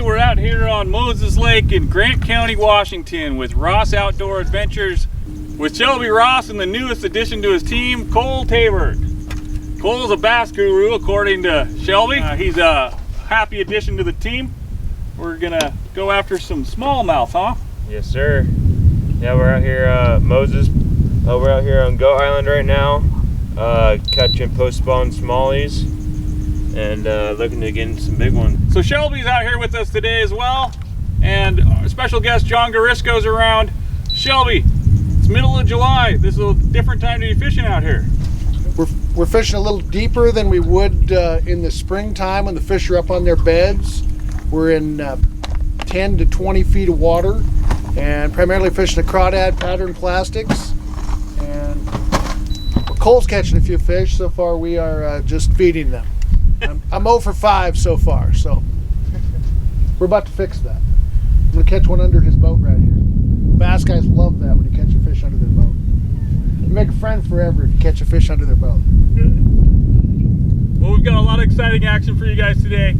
we're out here on Moses Lake in Grant County, Washington with Ross Outdoor Adventures with Shelby Ross and the newest addition to his team, Cole Tabert. Cole's a bass guru according to Shelby. He's a happy addition to the team. We're gonna go after some smallmouth, huh? Yes, sir. Yeah, we're out here, Moses. We're out here on Goat Island right now, catching post-spawn smallies and looking to get into some big ones. So Shelby's out here with us today as well, and our special guest John Garisco's around. Shelby, it's middle of July. This is a different time to be fishing out here. We're fishing a little deeper than we would in the springtime when the fish are up on their beds. We're in 10 to 20 feet of water and primarily fishing the crawdad pattern plastics. And Cole's catching a few fish. So far we are just feeding them. I'm 0 for 5 so far, so we're about to fix that. I'm gonna catch one under his boat right here. Bass guys love that when you catch a fish under their boat. You make a friend forever if you catch a fish under their boat. Well, we've got a lot of exciting action for you guys today.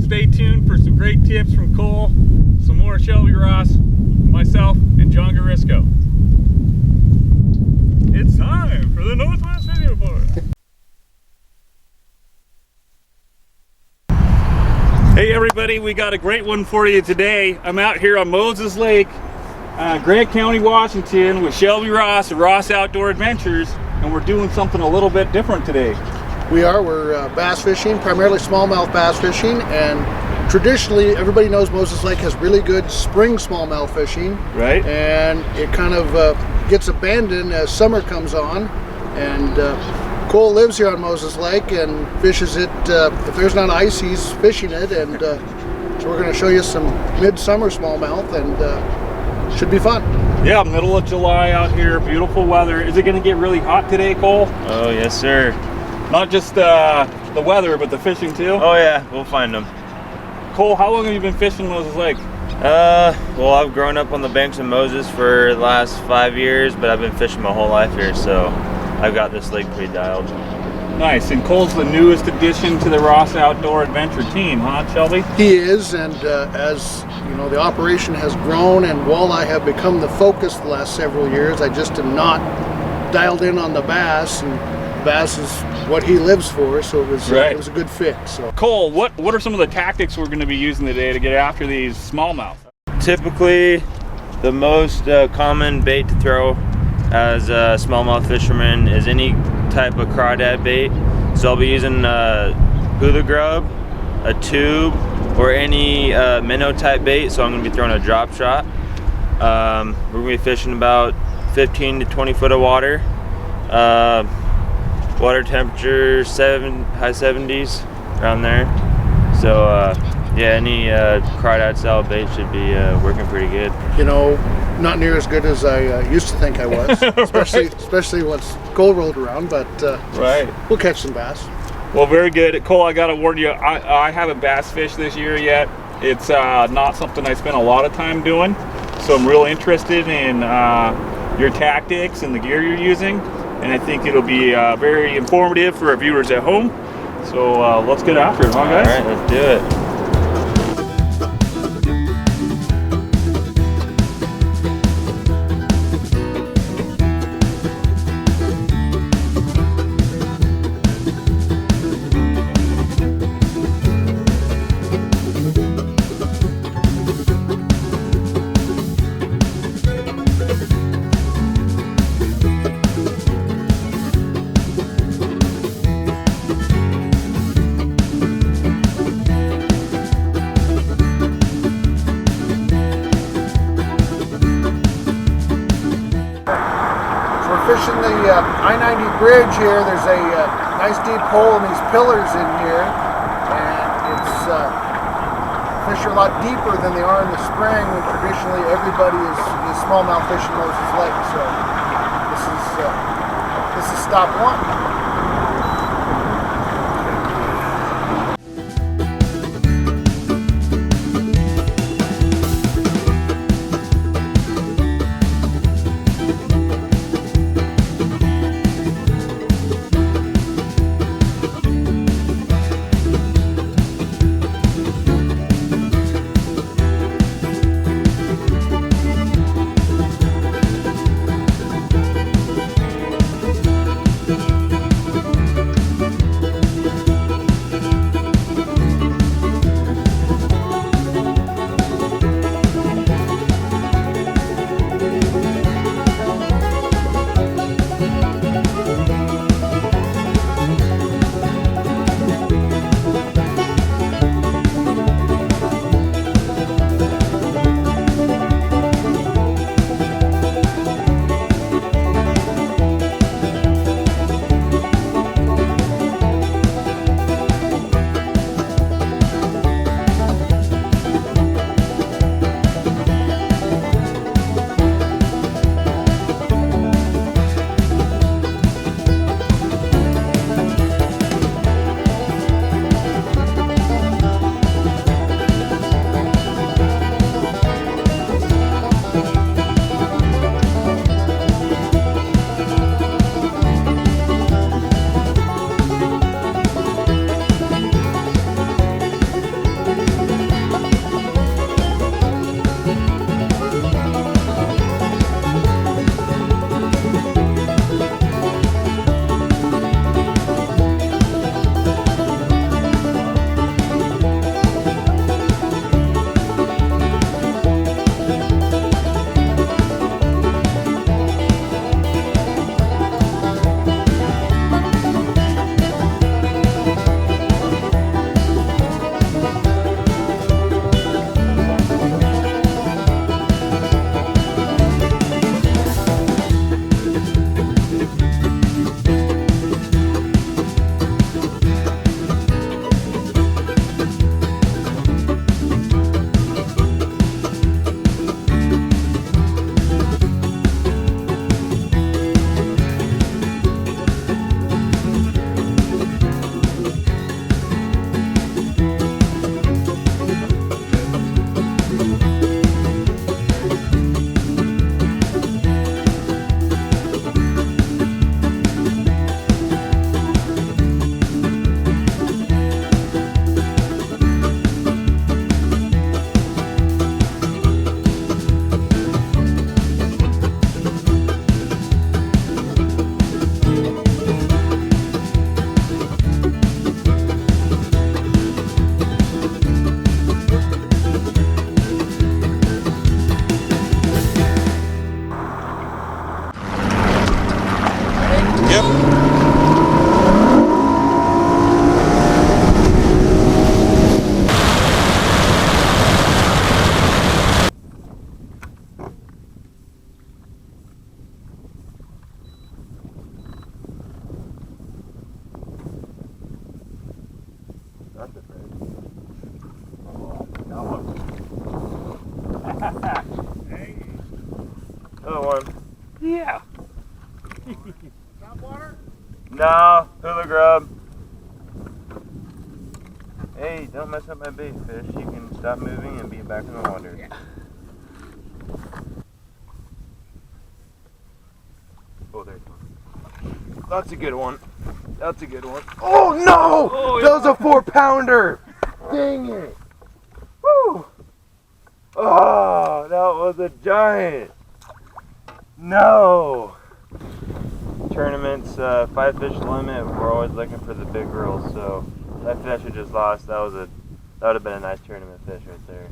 Stay tuned for some great tips from Cole, some more Shelby Ross, myself, and John Garisco. It's time for the Northwest Fishing Report. Hey everybody, we got a great one for you today. I'm out here on Moses Lake, Grant County, Washington with Shelby Ross of Ross Outdoor Adventures, and we're doing something a little bit different today. We're bass fishing, primarily smallmouth bass fishing, and traditionally everybody knows Moses Lake has really good spring smallmouth fishing. Right. And it kind of gets abandoned as summer comes on, and Cole lives here on Moses Lake and fishes it. If there's not ice, he's fishing it, and so we're going to show you some midsummer smallmouth, and should be fun. Yeah, middle of July out here, beautiful weather. Is it going to get really hot today, Cole? Oh, yes, sir. Not just the weather, but the fishing too? Oh, yeah, we'll find them. Cole, how long have you been fishing Moses Lake? Well, I've grown up on the banks of Moses for the last 5 years, but I've been fishing my whole life here, so I've got this lake pretty dialed. Nice, and Cole's the newest addition to the Ross Outdoor Adventure team, huh, Shelby? He is, and as you know, the operation has grown and walleye have become the focus the last several years. I just am not dialed in on the bass, and bass is what he lives for, so it was right. It was a good fix. So Cole, what are some of the tactics we're going to be using today to get after these smallmouth? Typically, the most common bait to throw as a smallmouth fisherman is any type of crawdad bait. So I'll be using hula grub, a tube, or any minnow type bait. So I'm going to be throwing a drop shot. We're going to be fishing about 15 to 20 foot of water. Water temperature high 70s, around there. So yeah, any crawdad style bait should be working pretty good. You know, not near as good as I used to think I was, especially once Cole rolled around, but right. We'll catch some bass. Well, very good. Cole, I got to warn you, I haven't bass fished this year yet. It's not something I spent a lot of time doing, so I'm real interested in your tactics and the gear you're using, and I think it'll be very informative for our viewers at home. So let's get after it, huh, guys? All right, let's do it. Fishing the I-90 bridge here. There's a nice deep hole in these pillars in here, and it's fish are a lot deeper than they are in the spring when traditionally everybody is smallmouth fishing Moses Lake. So this is stop one. No, hula grub. Hey, don't mess up my bait, fish. You can stop moving and be back in the water. Yeah. Oh, there's one. That's a good one. That's a good one. Oh no! Oh, that was a 4-pounder! Dang it! Woo! Oh, that was a giant! No! Tournaments, 5 fish limit. We're always looking for the big girls. So that fish I just lost. That would have been a nice tournament fish right there.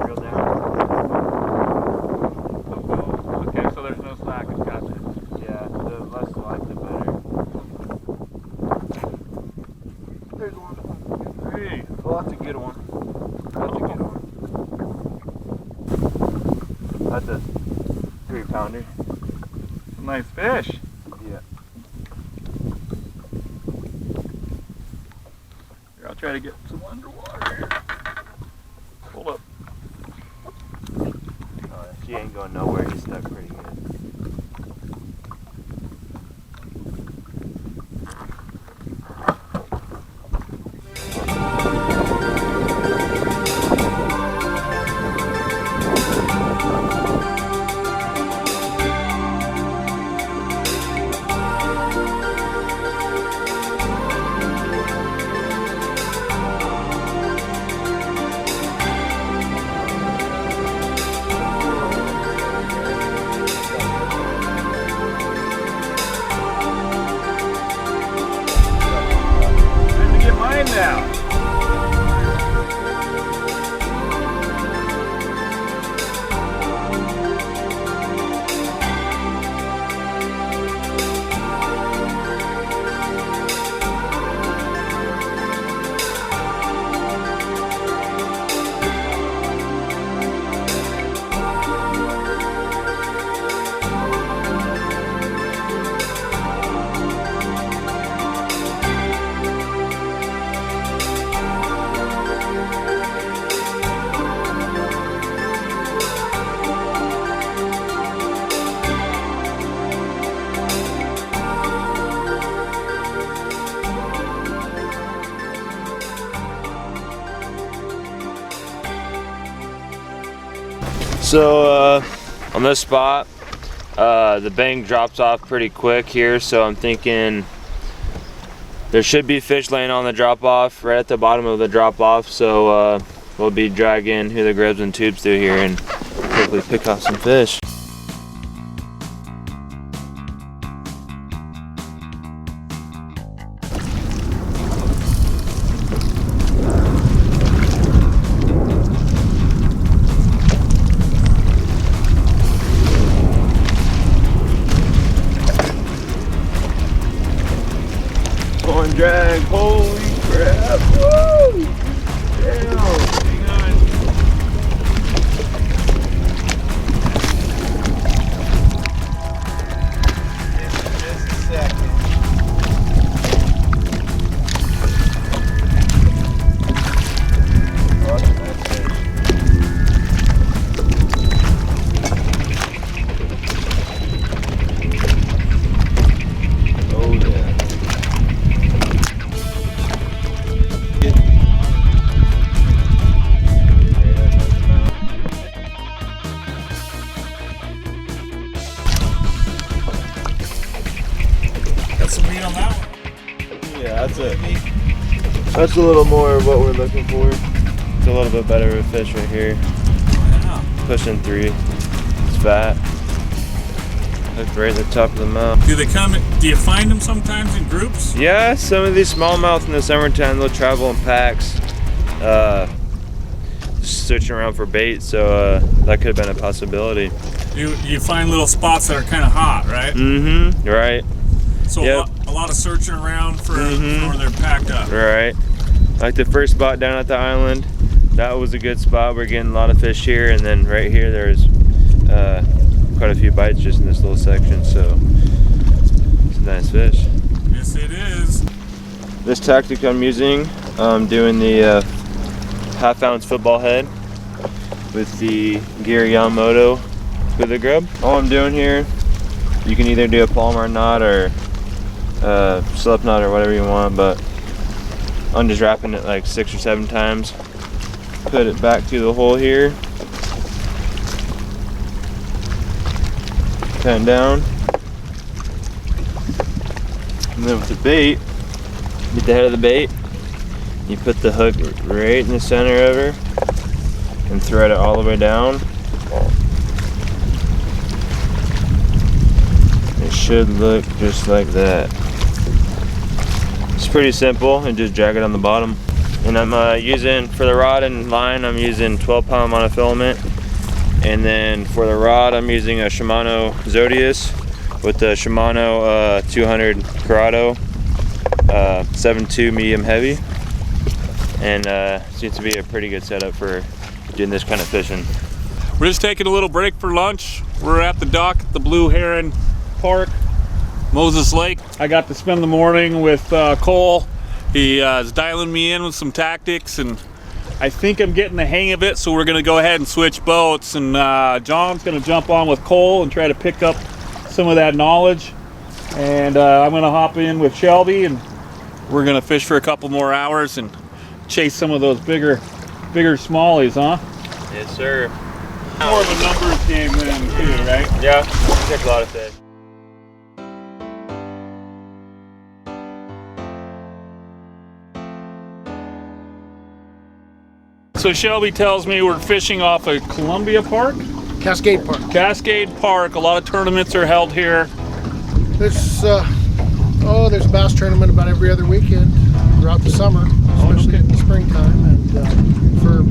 Reel down. Okay, so there's no slack. It's got it. Yeah, the less slack the better. There's one. Hey. Oh, that's a good one. That's a good one. That's a 3-pounder. Nice fish. Yeah. Here, I'll try to get some underwater here. Hold up. Oh, she ain't going nowhere. She's stuck pretty good. Time to get mine now. So on this spot, the bank drops off pretty quick here, so I'm thinking there should be fish laying on the drop off right at the bottom of the drop off, so we'll be dragging hula grubs and tubes through here and hopefully pick off some fish. On drag, holy crap! Woo! Damn! Hang on. Just a second. Oh, that's a nice fish. Oh yeah. Got some meat on that one. Yeah, that's a little more of what we're looking for. It's a little bit better of a fish right here. Yeah. Pushing 3. It's fat. Look right at the top of the mouth. Do they come? Do you find them sometimes in groups? Yeah, some of these smallmouth in the summertime, they'll travel in packs, searching around for bait, so that could have been a possibility. You find little spots that are kind of hot, right? Mm-hmm, right. So Yep. a lot of searching around for where they're packed up. Right. Like the first spot down at the island, that was a good spot. We're getting a lot of fish here, and then right here there's quite a few bites just in this little section, so it's a nice fish. Yes, it is. This tactic I'm using, I'm doing the half-ounce football head with the gear Yamamoto with the grub. All I'm doing here, you can either do a Palomar knot or slip knot or whatever you want, but I'm just wrapping it like 6 or 7 times. Put it back through the hole here. Turn down. And then with the bait, get the head of the bait. You put the hook right in the center of her and thread it all the way down. It should look just like that. It's pretty simple, and just drag it on the bottom. And I'm using, for the rod and line, I'm using 12-pound monofilament. And then for the rod, I'm using a Shimano Zodius with the Shimano 200 Corrado 7.2 medium heavy. And seems to be a pretty good setup for doing this kind of fishing. We're just taking a little break for lunch. We're at the dock at the Blue Heron Park, Moses Lake. I got to spend the morning with Cole. He is dialing me in with some tactics, and I think I'm getting the hang of it, so we're gonna go ahead and switch boats, and John's gonna jump on with Cole and try to pick up some of that knowledge. And I'm gonna hop in with Shelby, and we're gonna fish for a couple more hours and chase some of those bigger smallies, huh? Yes, sir. More of a numbers game then too, right? Yeah, catch a lot of fish. So Shelby tells me we're fishing off of Columbia Park? Cascade Park. Cascade Park. A lot of tournaments are held here. There's there's a bass tournament about every other weekend throughout the summer, especially in the springtime. And for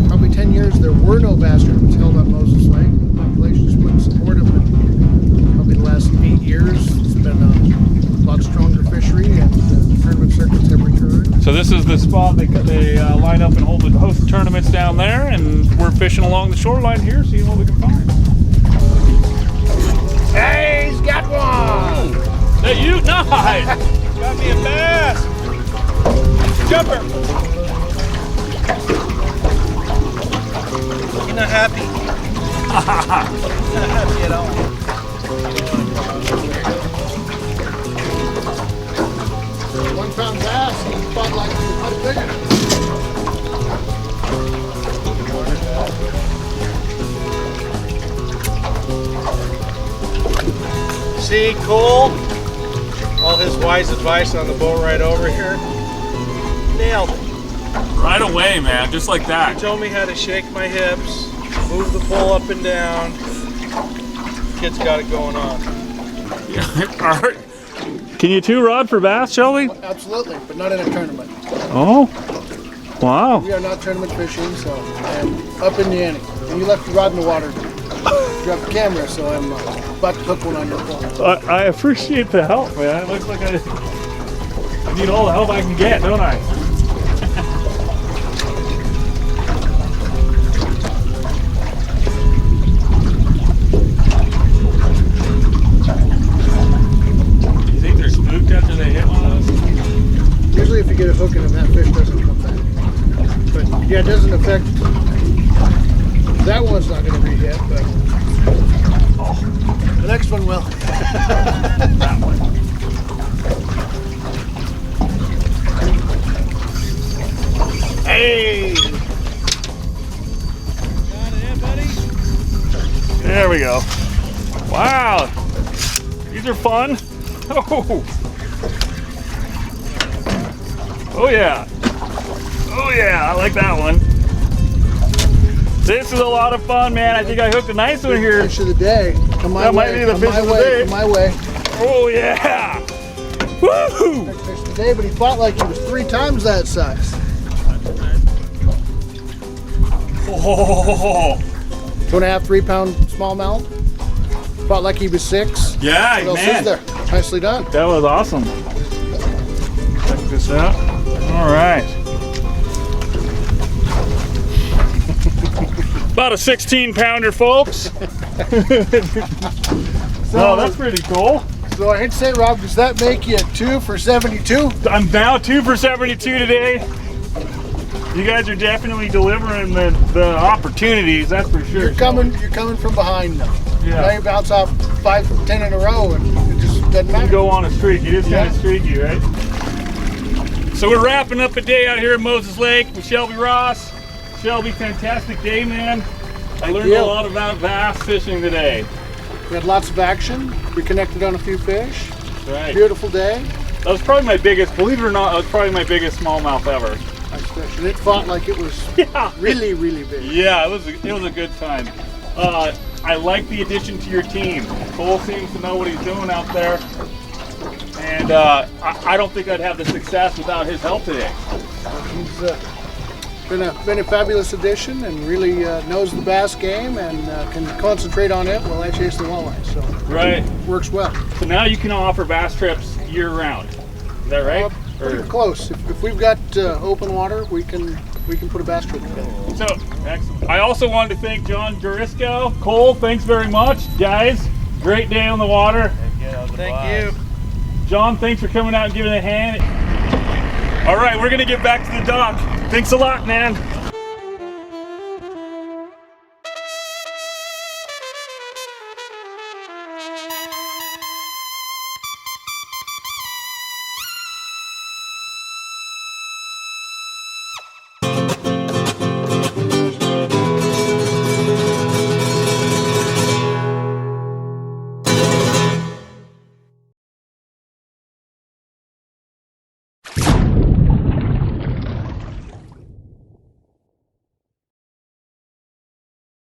probably 10 years, there were no bass tournaments held on Moses Lake. The population just wouldn't support them. And probably the last 8 years, it's been a lot stronger fishery, and the tournament circuits have returned. So this is the spot they line up and host tournaments down there, and we're fishing along the shoreline here, seeing what we can find. Hey, he's got one! Hey, you nice! Got me a bass! Jumper! You're not happy. You're not happy at all. 1 pound bass, he fought like he was much bigger. See, Cole, all his wise advice on the boat ride over here, nailed it. Right away, man, just like He that. told me how to shake my hips, move the pole up and down. Kid's got it going on. All right. Can you two-rod for bass, Shelby? Absolutely, but not in a tournament. Oh, wow. We are not tournament fishing, so I'm up in the ante. And you left your rod in the water. Drop the camera, so I'm about to hook one on your pole. I appreciate the help, man. It looks like I need all the help I can get, don't I? You think they're spooked after they hit one of those? Usually if you get a hook in them, that fish doesn't come back. But yeah, it doesn't affect, that one's not going to re-hit, but the next one will. That one. Hey! Got it in, buddy? There we go. Wow. These are fun. Oh. Oh yeah. Oh yeah, I like that one. This is a lot of fun, man. I think I hooked a nice one here. Fish of the day. Come my That way. might be the Come fish my of the way. day. Come my way. Oh yeah. Woo! Next fish of the day, but he fought like he was 3 times that size. Oh. 2.5, 3 pound smallmouth. Fought like he was 6. Yeah, What else man. is there? Nicely done. That was awesome. Check this out. All right. About a 16-pounder, folks. Oh, that's pretty cool. So I hate to say, Rob, does that make you 2 for 72? I'm now 2 for 72 today. You guys are definitely delivering the opportunities, that's for sure. You're coming from behind now. Now you bounce off 5, 10 in a row, and it just doesn't You matter. go on a streak. You just kind Yeah. of streaky, right? So we're wrapping up the day out here at Moses Lake with Shelby Ross. Shelby, fantastic day, man. I learned you. a lot about bass fishing today. We had lots of action. We connected on a few fish. Right. Beautiful day. That was probably my biggest, believe it or not, that was probably my biggest smallmouth ever. Nice fish. And it fought like it was Yeah. really, really big. Yeah, it was a good time. I like the addition to your team. Cole seems to know what he's doing out there. And I don't think I'd have the success without his help today. He's been a fabulous addition and really knows the bass game and can concentrate on it while I chase the walleye. So Right. works well. So now you can offer bass trips year round. Is that right? Pretty close. If we've got open water, we can put a bass trip together. So, excellent. I also wanted to thank John Garisco. Cole, thanks very much. Guys, great day on the water. Thank you. John, thanks for coming out and giving a hand. All right, we're gonna get back to the dock. Thanks a lot, man.